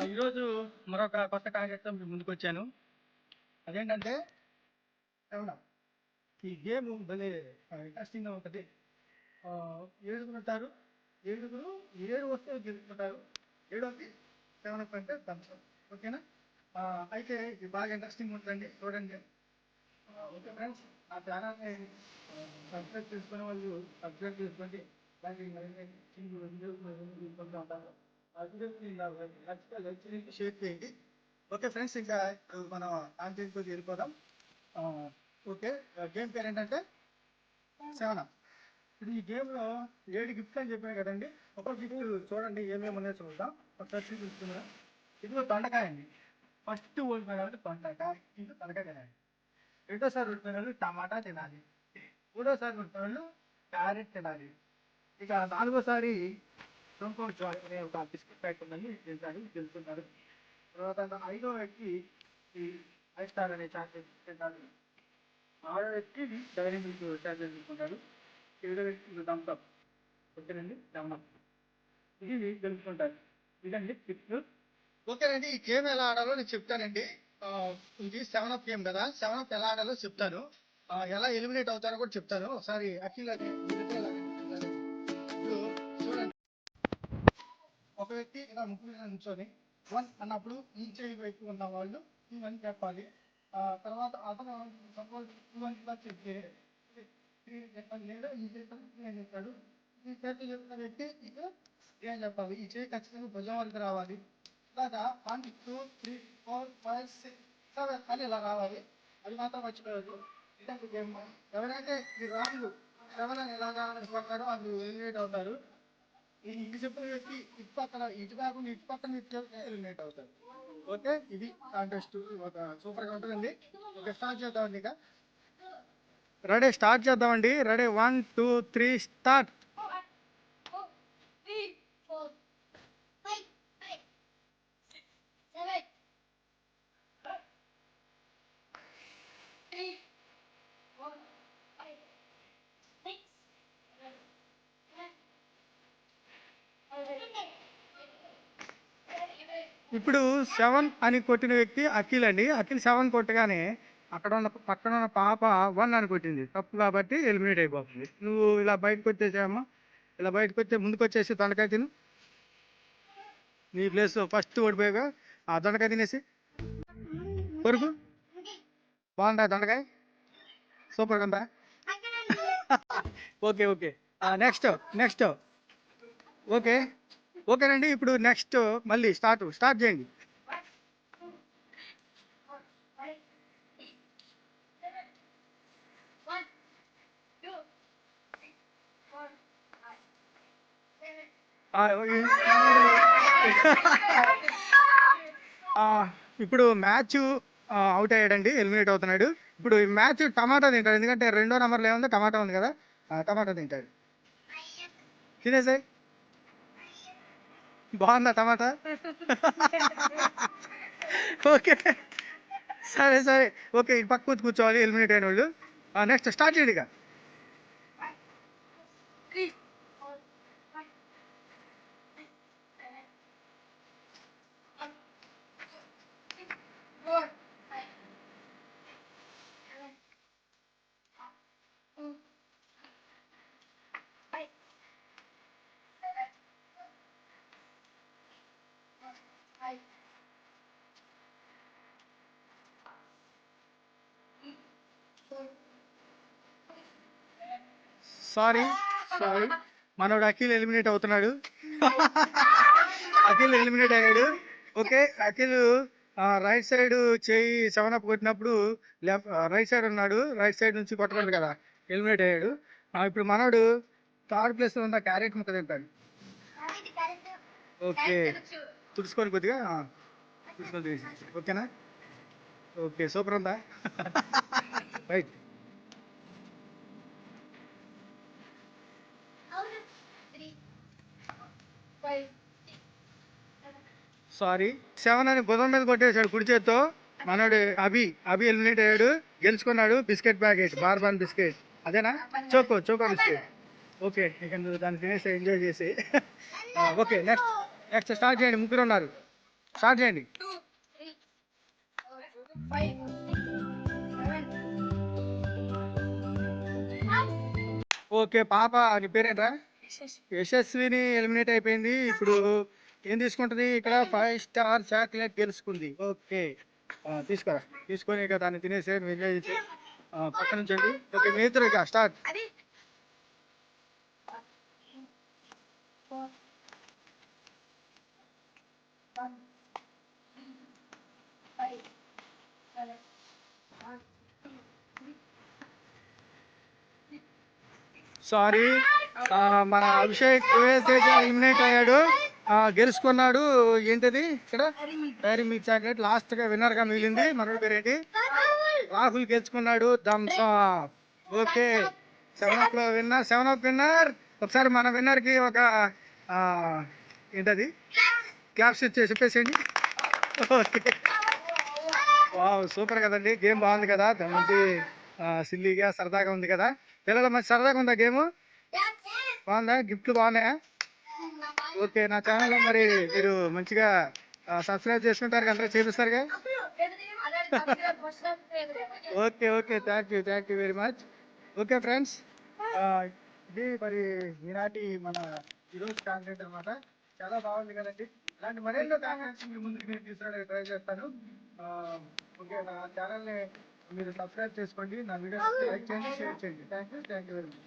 ఈరోజు మరొక కొత్త కాన్సెప్ట్తో మీ ముందుకు వచ్చాను. అదేంటంటే ఏమన్నా ఈ గేమ్ భలే ఇంట్రెస్టింగ్గా ఉంటుంది. ఏడుగురు ఉంటారు. ఏడుగురు ఏడు వస్తువులు గెలుచుకుంటారు. ఏడోది 7 అంటే థమ్స్అప్. ఓకేనా? అయితే ఇది బాగా ఇంట్రెస్టింగ్ ఉంటుందండి, చూడండి. ఓకే ఫ్రెండ్స్, నా ఛానల్ని సబ్స్క్రైబ్ చేసుకునే వాళ్ళు సబ్స్క్రైబ్ చేసుకోండి. దానికి మరిన్ని వీడియోస్ తీసుకుంటూ ఉంటాను. ఆ వీడియోస్ని నచ్చితే లైక్ చేయండి, షేర్ చేయండి. ఓకే ఫ్రెండ్స్, ఇంకా మనం కాంటెంట్కి వెళ్ళిపోదాం. ఓకే, గేమ్ పేరు ఏంటంటే 7. ఇప్పుడు ఈ గేమ్లో 7 గిఫ్ట్స్ అని చెప్పాను కదండి. ఒక్కొక్క గిఫ్ట్ చూడండి ఏమేమి ఉన్నాయో చూద్దాం. ఒకసారి చూపిస్తున్నా. ఇదిగో దొండకాయ అండి. ఫస్ట్ ఓడిపోయిన దొండకాయ, ఇది దొండకాయ తినాలి. రెండోసారి ఓడిపోయిన వాళ్ళు టమాటా తినాలి. మూడోసారి ఓడిపోయిన వాళ్ళు క్యారెట్ తినాలి. ఇక 4వసారి ఇంకోటి జాయ్ అనే ఒక బిస్కెట్ ప్యాకెట్ ఉందని తింటారు, తెలుసుకున్నారు. తర్వాత 5వ వ్యక్తి ఈ 5 స్టార్ అనే చాక్లెట్ తింటారు. 6వ వ్యక్తి డైరీ మిల్క్ చాక్లెట్ తీసుకుంటారు. 7వ వ్యక్తి థమ్స్అప్. ఓకేనండి, థమ్స్అప్. ఇది తెలుసుకుంటారు. ఇదండి టిప్స్. ఓకేనండి, ఈ గేమ్ ఎలా ఆడాలో నేను చెప్తానండి. ఇది 7 అప్ గేమ్ కదా. 7 అప్ ఎలా ఆడాలో చెప్తాను. ఎలా ఎలిమినేట్ అవుతారో కూడా చెప్తాను. ఒకసారి అఖిల్ అని ఇప్పుడు చూడండి. ఒక వ్యక్తి ఇలా ముగ్గురు నిల్చొని 1 అన్నప్పుడు ఈ చేయి వైపు ఉన్న వాళ్ళు 2 అని చెప్పాలి. తర్వాత అతను సపోజ్ 2 అని ఇలా చెప్తే 3 చెప్పాలి, లేదా ఈ చేతితో 3 అని చెప్తాడు. ఈ చేతితో చెప్పిన వ్యక్తి ఇక 3 అని చెప్పాలి. ఈ చేయి ఖచ్చితంగా భుజం వరకు రావాలి. ఇలాగా 1 2 3 4 5 6 7 అని ఇలా రావాలి. అది మాత్రం మర్చిపోవద్దు. ఇదంతా గేమ్. ఎవరైతే ఈ రాంగ్ 7 అని ఎలాగా అనుకుంటారో వాళ్ళు ఎలిమినేట్ అవుతారు. ఇటు చెప్పిన వ్యక్తి ఇటు పక్కన ఇటు కాకుండా ఇటు పక్కన ఇటు ఎలిమినేట్ అవుతారు. ఓకే, ఇది కాంటెస్ట్. ఒక సూపర్గా ఉంటుందండి. ఓకే, స్టార్ట్ చేద్దామండి. ఇక రెడీ, స్టార్ట్ చేద్దామండి. Ready, 1 2 3 start. ఇప్పుడు 7 అని కొట్టిన వ్యక్తి అఖిల్ అండి. అఖిల్ 7 కొట్టగానే అక్కడ ఉన్న పక్కన ఉన్న పాప 1 అని కొట్టింది, తప్పు కాబట్టి ఎలిమినేట్ అయిపోతుంది. నువ్వు ఇలా బయటకు వచ్చేసామా, ఇలా బయటకు వచ్చే ముందుకు వచ్చేసి దొండకాయ తిను. నీ ప్లేస్ ఫస్ట్ ఓడిపోయాగా ఆ దొండకాయ తినేసి కొరకు. బాగుందా దొండకాయ? సూపర్గా ఉందా? Okay okay, next next. Okay ఓకేనండి, ఇప్పుడు నెక్స్ట్ మళ్ళీ స్టార్ట్ చేయండి. ఇప్పుడు మ్యాచ్ అవుట్ అయ్యాడండి, ఎలిమినేట్ అవుతున్నాడు. ఇప్పుడు ఈ మ్యాచ్ టమాటా తింటాడు, ఎందుకంటే 2వ నెంబర్లో ఏముందో టమాటా ఉంది కదా. టమాటా తింటాడు. తినేసాయి. బాగుందా టమాటా? ఓకే, సరే సరే. ఓకే, పక్క కూర్చోవాలి ఎలిమినేట్ అయిన వాళ్ళు. నెక్స్ట్ స్టార్ట్ చేయండి ఇక. సారీ సారీ, మనోడు అఖిల్ ఎలిమినేట్ అవుతున్నాడు. అఖిల్ ఎలిమినేట్ అయ్యాడు. ఓకే, అఖిల్ రైట్ సైడ్ చేయి 7 అప్ కొట్టినప్పుడు రైట్ సైడ్ ఉన్నాడు, రైట్ సైడ్ నుంచి కొట్టకూడదు కదా, ఎలిమినేట్ అయ్యాడు. ఇప్పుడు మనోడు 3rd ప్లేస్ లో ఉన్న క్యారెట్ ముక్క తింటాడు. ఓకే, తుడుచుకొని కొద్దిగా తుడుచుకొని తినేసి. ఓకేనా? ఓకే, సూపర్ ఉందా? రైట్. సారీ, 7 అని బుధం మీద కొట్టేశాడు కుడి చేత్తో. మనోడు అభి ఎలిమినేట్ అయ్యాడు, గెలుచుకున్నాడు బిస్కెట్ ప్యాకెట్, బార్బాన్ బిస్కెట్. అదేనా? Choco biscuit. ఓకే, ఇక నువ్వు దాన్ని తినేసి ఎంజాయ్ చేసి. ఓకే, నెక్స్ట్ స్టార్ట్ చేయండి, ముగ్గురు ఉన్నారు. స్టార్ట్ చేయండి. ఓకే, పాప నీ పేరేంట్రా? యశస్విని ఎలిమినేట్ అయిపోయింది. ఇప్పుడు ఏం తీసుకుంటుంది? ఇక్కడ 5 స్టార్ చాక్లెట్ గెలుచుకుంది. ఓకే, తీసుకురా. తీసుకొని ఇక దాన్ని తినేసే ఎంజాయ్ చేసి పక్క నుంచండి. ఓకే, మీ ఇద్దరు ఇక స్టార్ట్. సారీ, మన అభిషేక్ తేజ ఎలిమినేట్ అయ్యాడు. గెలుచుకున్నాడు. ఏంటిది ఇక్కడ? డైరీ మిల్క్ చాక్లెట్ లాస్ట్ గా విన్నర్ గా మిగిలింది. మరొక పేరేంటి? రాహుల్ గెలుచుకున్నాడు. Thums up. ఓకే, 7 లో విన్నర్. 7 విన్నర్. ఒకసారి మన విన్నర్ కి ఒక ఆ, ఏంటది క్లాప్స్ ఇచ్చి చెప్పేసేయండి. ఓకే, వావ్, సూపర్ కదండి. గేమ్ బాగుంది కదా, మంచి సిల్లీగా సరదాగా ఉంది కదా పిల్లలు. మంచి సరదాగా ఉందా గేమ్? బాగుందా? గిఫ్ట్లు బాగున్నాయా? ఓకే, నా ఛానల్ మరి మీరు మంచిగా సబ్స్క్రైబ్ చేసుకుంటారు, అందరూ చేపిస్తారుగా. Okay okay, thank you very much. Okay friends, ఇది మరి ఈనాటి మన ఈరోజు కాంటెంట్ అనమాట. చాలా బాగుంది కదండి. ఇలాంటి మరెన్నో కాంటెంట్స్ మీ ముందుకు నేను తీసుకురావడానికి ట్రై చేస్తాను. ఆ, ఓకే, నా ఛానల్ని మీరు సబ్స్క్రైబ్ చేసుకోండి, నా వీడియోస్ లైక్ చేయండి, షేర్ చేయండి. Thank you very much.